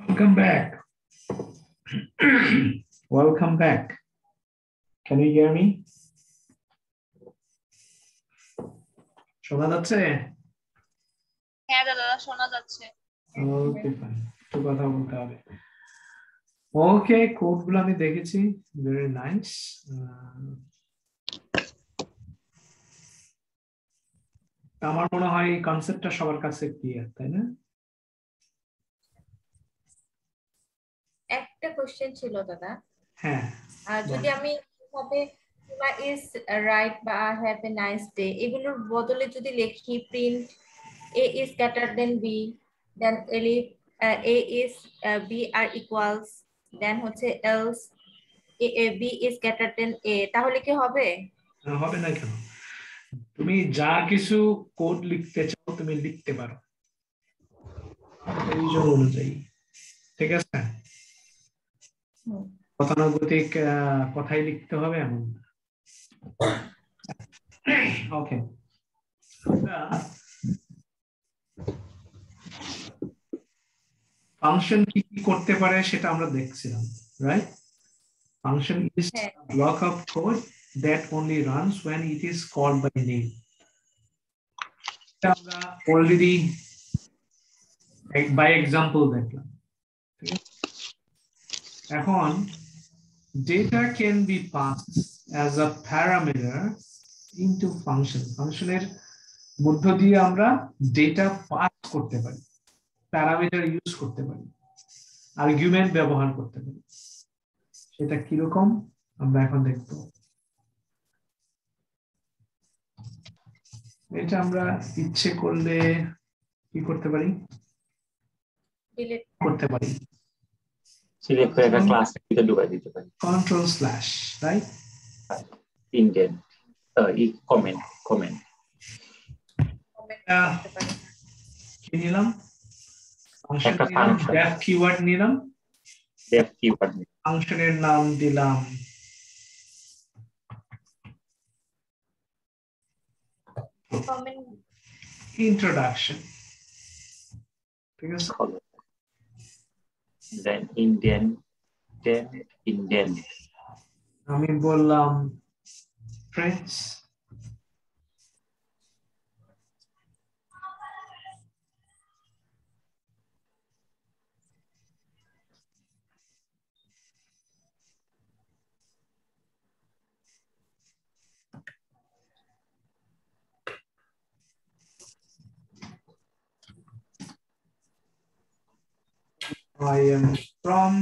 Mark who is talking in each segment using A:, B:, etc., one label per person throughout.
A: Welcome back. Welcome back. Can you hear me? শোনা যাচ্ছে?
B: হ্যাঁ দাদা শোনা যাচ্ছে।
A: ওকে ফাইন, তো কথা বলতে হবে। ওকে, কোডগুলো আমি দেখেছি, ভেরি নাইস। আমার মনে হয় কনসেপ্টটা সবার কাছে ক্লিয়ার, তাই না?
B: একটা কোশ্চেন ছিল দাদা।
A: হ্যাঁ,
B: যদি আমি ভাবে ইজ রাইট বা হ্যাভ এ নাইস ডে এগুলোর বদলে যদি লিখি print a is greater than b, then elif a is b আর ইকুয়ালস, দেন হচ্ছে else b is greater than a, তাহলে কি হবে?
A: হবে না কেন? তুমি যা কিছু কোড লিখতে চাও তুমি লিখতে পারো প্রয়োজন অনুযায়ী, ঠিক আছে? গতানুগতিক কথাই লিখতে হবে এমন। ওকে, ফাংশন কি কি করতে পারে সেটা আমরা দেখছিলাম, right? Function is a block of code that only runs when it is called by name. আমরা already by example দেখলাম। এখন data can be passed as a parameter into function. ফাংশনের মধ্য দিয়ে আমরা ডেটা পাস করতে পারি, প্যারামিটার ইউজ করতে পারি, আর্গুমেন্ট ব্যবহার করতে পারি। সেটা কিরকম আমরা এখন দেখব। এটা আমরা ইচ্ছে করলে কি করতে পারি,
B: ডিলিট
A: করতে পারি,
C: সিলেক্ট করে একটা ক্লাসের ভিতরে ঢুকাই দিতে পারি।
A: Control slash, right?
C: Indent comment
A: কি নিলাম? ফাংশন
C: একটা
A: নিলাম,
C: ফাংশন
A: ডেফ কিওয়ার্ড নিলাম,
C: ডেফ কিওয়ার্ড
A: ফাংশনের নাম দিলাম ইন্ট্রোডাকশন, ঠিক আছে?
C: দেন ইন্ডেন্ট
A: আমি বললাম ফ্রেন্ডস, I am from,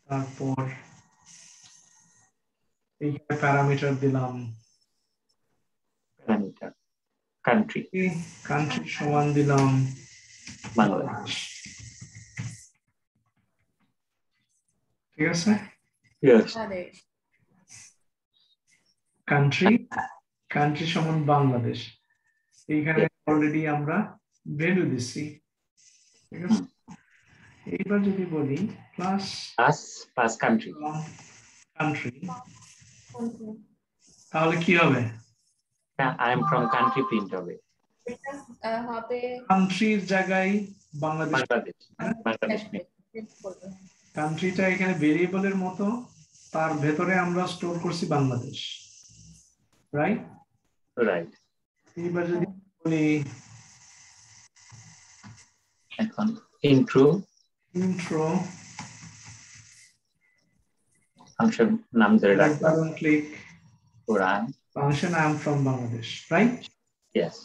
A: তারপর এইখানে প্যারামিটার দিলাম
C: প্যারামিটার কান্ট্রি
A: সমান দিলাম
C: বাংলাদেশ।
A: ঠিক আছে? কান্ট্রি সমান বাংলাদেশ, এইখানে অলরেডি আমরা ভ্যালু দিচ্ছি, ঠিক আছে? এইবার যদি বলি প্লাস
C: কান্ট্রি,
A: তাহলে কি হবে?
C: I am from country print হবে।
A: কান্ট্রির জায়গায় বাংলাদেশ, কান্ট্রিটা এখানে ভেরিয়েবলের মতো, তার ভেতরে আমরা স্টোর করছি বাংলাদেশ, রাইট? এইবার যদি বলি
C: এখন ইন্ট্রো ফাংশন নাম ধরে রাখলাম,
A: click
C: run
A: function I am from Bangladesh, right?
C: Yes.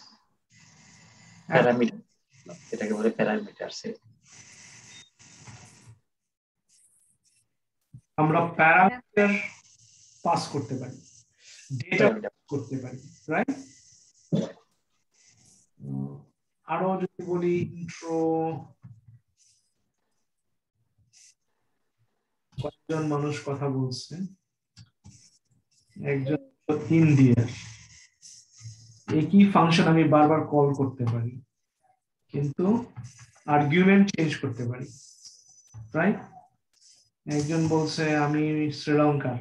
C: Parameter, এটাকে বলে প্যারামিটার সেট।
A: আমরা প্যারামিটার পাস করতে পারি, ডেটা করতে পারি, রাইট? আরো যদি বলি ইন্ট্রো, কয়েকজন মানুষ কথা বলছে, একজন ইন্ডিয়ার, একই ফাংশন আমি বারবার কল করতে পারি কিন্তু আর্গুমেন্ট চেঞ্জ করতে পারি, রাইট? একজন বলছে আমি শ্রীলঙ্কা,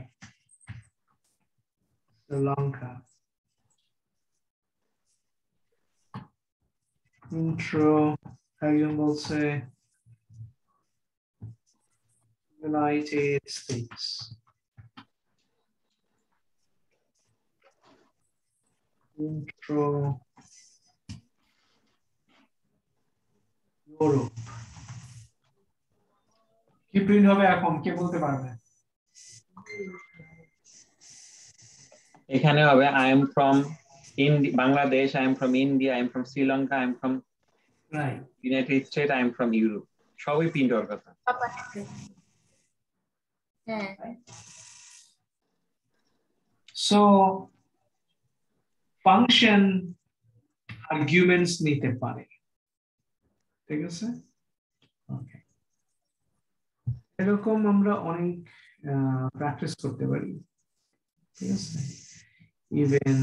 A: ইন্ট্রো একজন বলছে United States, intro Europe, কি প্রিন্ট হবে এখন কে বলতে পারবে?
C: এখানে হবে I am from Bangladesh, I am from India, I am from Sri Lanka, I am from
A: Right.
C: United States, I am from Europe. সবই প্রিন্ট হওয়ার কথা।
B: হ্যাঁ।
A: So function arguments নিতে পারে, ঠিক আছে? ওকে, এরকম আমরা অনেক প্র্যাকটিস করতে পারি, ঠিক আছে? ইভেন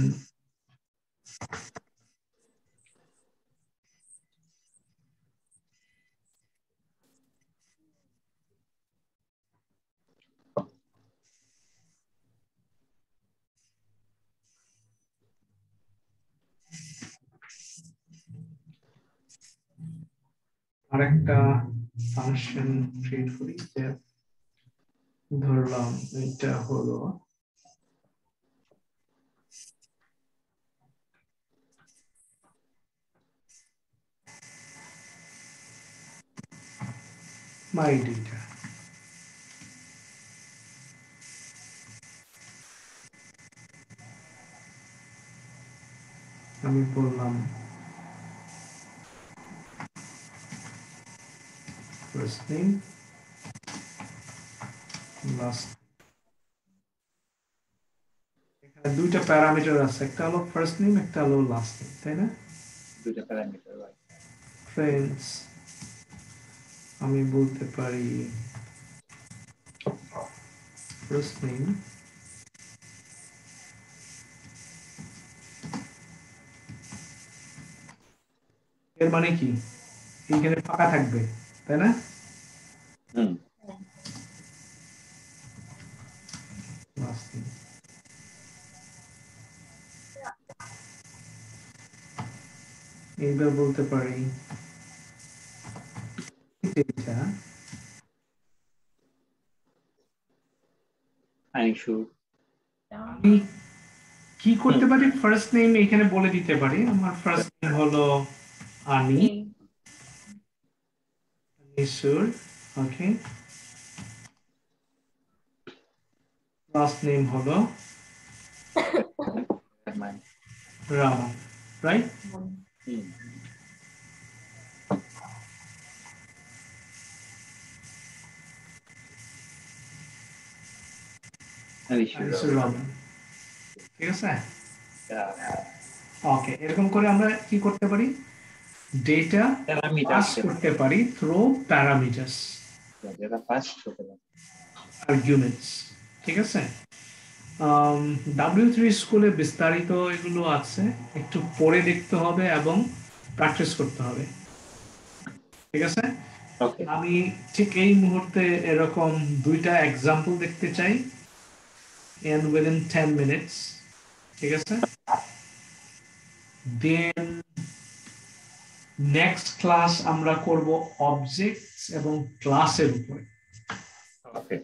A: আরেকটা ফাংশন ট্রিট করি, যে ধরলাম এটা হলো my data, আমি বললাম first name, last, এখানে দুইটা প্যারামিটার আছে, একটা হলো ফার্স্ট নেম, একটা হলো লাস্ট নেম, তাই না?
C: দুইটা প্যারামিটার, রাইট।
A: ফ্রেন্ডস আমি বলতে পারি ফার্স্ট নেম এর মানে কি এইখানে ফাঁকা থাকবে, তাই না?
C: হুম।
A: লাস্ট নেম এইবার বলতে পারি এটা আমি কি করতে পারি, ফার্স্ট নেম এখানে বলে দিতে পারি, আমার ফার্স্ট নেম হলো আনি, নিশুর, ওকে, লাস্ট নেম হলো রামান, রাইট? রামান, ঠিক আছে? ওকে, এরকম করে আমরা কি করতে পারি, ডেটা পাস করতে পারি থ্রু প্যারামিটারস, আর্গুমেন্টস, ঠিক আছে? W3 স্কুলে বিস্তারিত এগুলো আছে, একটু পড়ে দেখতে হবে এবং প্র্যাকটিস করতে হবে, ঠিক আছে? আমি ঠিক এই মুহূর্তে এরকম দুইটা এক্সাম্পল দেখতে চাই and within 10 minutes, ঠিক আছে? দেন নেক্সট ক্লাস আমরা করব অবজেক্টস এবং ক্লাসের উপরে।
C: ওকে,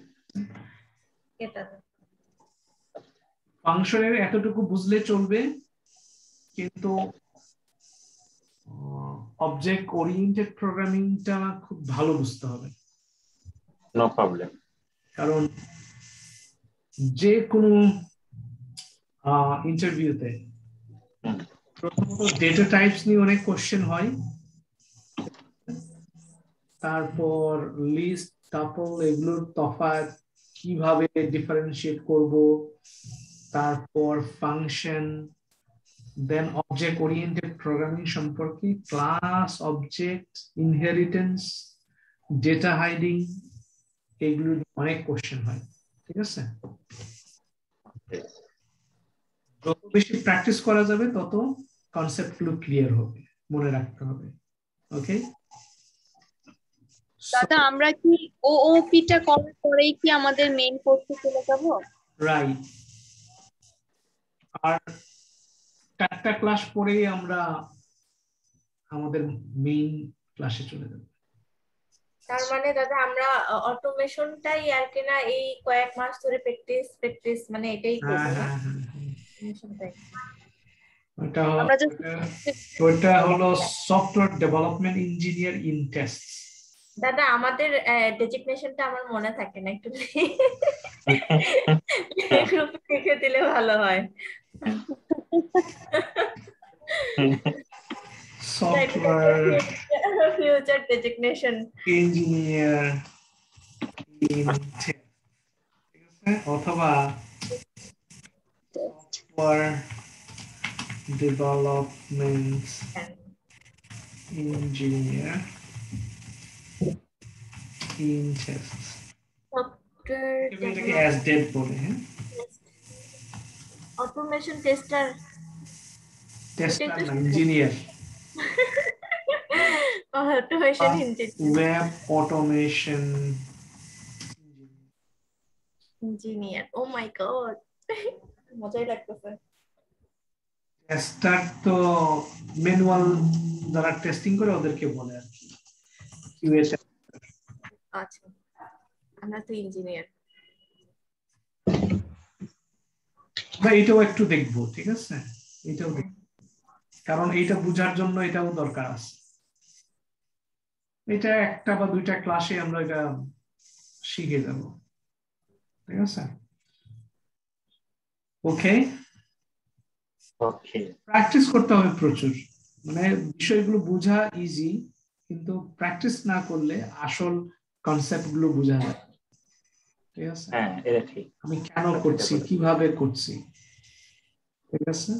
A: ফাংশনের এতটুকু বুঝলে চলবে, কিন্তু অবজেক্ট ওরিয়েন্টেড প্রোগ্রামিংটা খুব ভালো বুঝতে হবে।
C: No problem.
A: কারণ যে কোনো ইন্টারভিউতে প্রথমত ডেটা টাইপস নিয়ে অনেক কোশ্চেন হয়, তারপর লিস্ট, টাপল, এগুলোর তফাৎ কিভাবে ডিফারেন্সিয়েট করব, তারপর function, then object oriented programming সম্পর্কে class, object, inheritance, data hiding, এগুলো অনেক কোশ্চেন হয়, ঠিক আছে? যত বেশি প্র্যাকটিস করা যাবে তত কনসেপ্টগুলো ক্লিয়ার হবে, মনে রাখতে হবে, ওকে?
D: দাদা আমরা কি ওওপিটা করার পরেই কি আমাদের মেইন কোর্সে চলে যাব?
A: রাইট, আর চারটা ক্লাস পরেই আমরা আমাদের মেইন ক্লাসে চলে যাবে।
B: তার মানে দাদা আমরা অটোমেশনটাই আর কি না এই কয়েক মাস ধরে প্র্যাকটিস মানে এটাই করব না? অটোমেশনটাই
A: ওটা
D: আমরা just
A: ওটা হলো software development engineer in test.
B: দাদা আমাদের ডেজিগনেশনটা আমার মনে থাকে না, একটু গ্রুপে লিখে দিলে ভালো হয়।
A: Software
B: future designation
A: engineer in test, ঠিক আছে, অথবা software development engineer in test.
B: Software
A: এটাকে অ্যাজ ডেট বলে। হ্যাঁ,
B: অটোমেশন টেস্টার
A: টেস্টার না, engineer.
B: Automation engineer
A: web automation
B: engineer. Oh my god, মজাই লাগতেছে।
A: টেস্টার তো ম্যানুয়াল যারা টেস্টিং করে ওদেরকে বলে আর কি কিউএ।
B: আচ্ছা, আমরা তো ইঞ্জিনিয়ার।
A: বা এটাও একটু দেখবো, ঠিক আছে, এটাও দেখবো, কারণ এইটা বোঝার জন্য এটাও দরকার আছে। এটা একটা বা দুইটা ক্লাসে আমরা এটা শিখে যাব, ঠিক আছে। ওকে,
C: ওকে,
A: প্র্যাকটিস করতে হবে প্রচুর, মানে বিষয়গুলো বোঝা ইজি, কিন্তু প্র্যাকটিস না করলে আসল কনসেপ্ট গুলো বোঝা যায়, ঠিক আছে।
C: হ্যাঁ এটা ঠিক।
A: আমি কেন করছি, কিভাবে করছি, ঠিক আছে।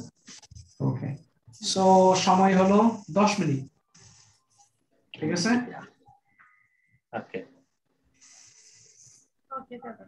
A: ওকে, সো সময় হলো 10 মিনিট, ঠিক আছে।
C: ওকে।
B: ওকে দাদা।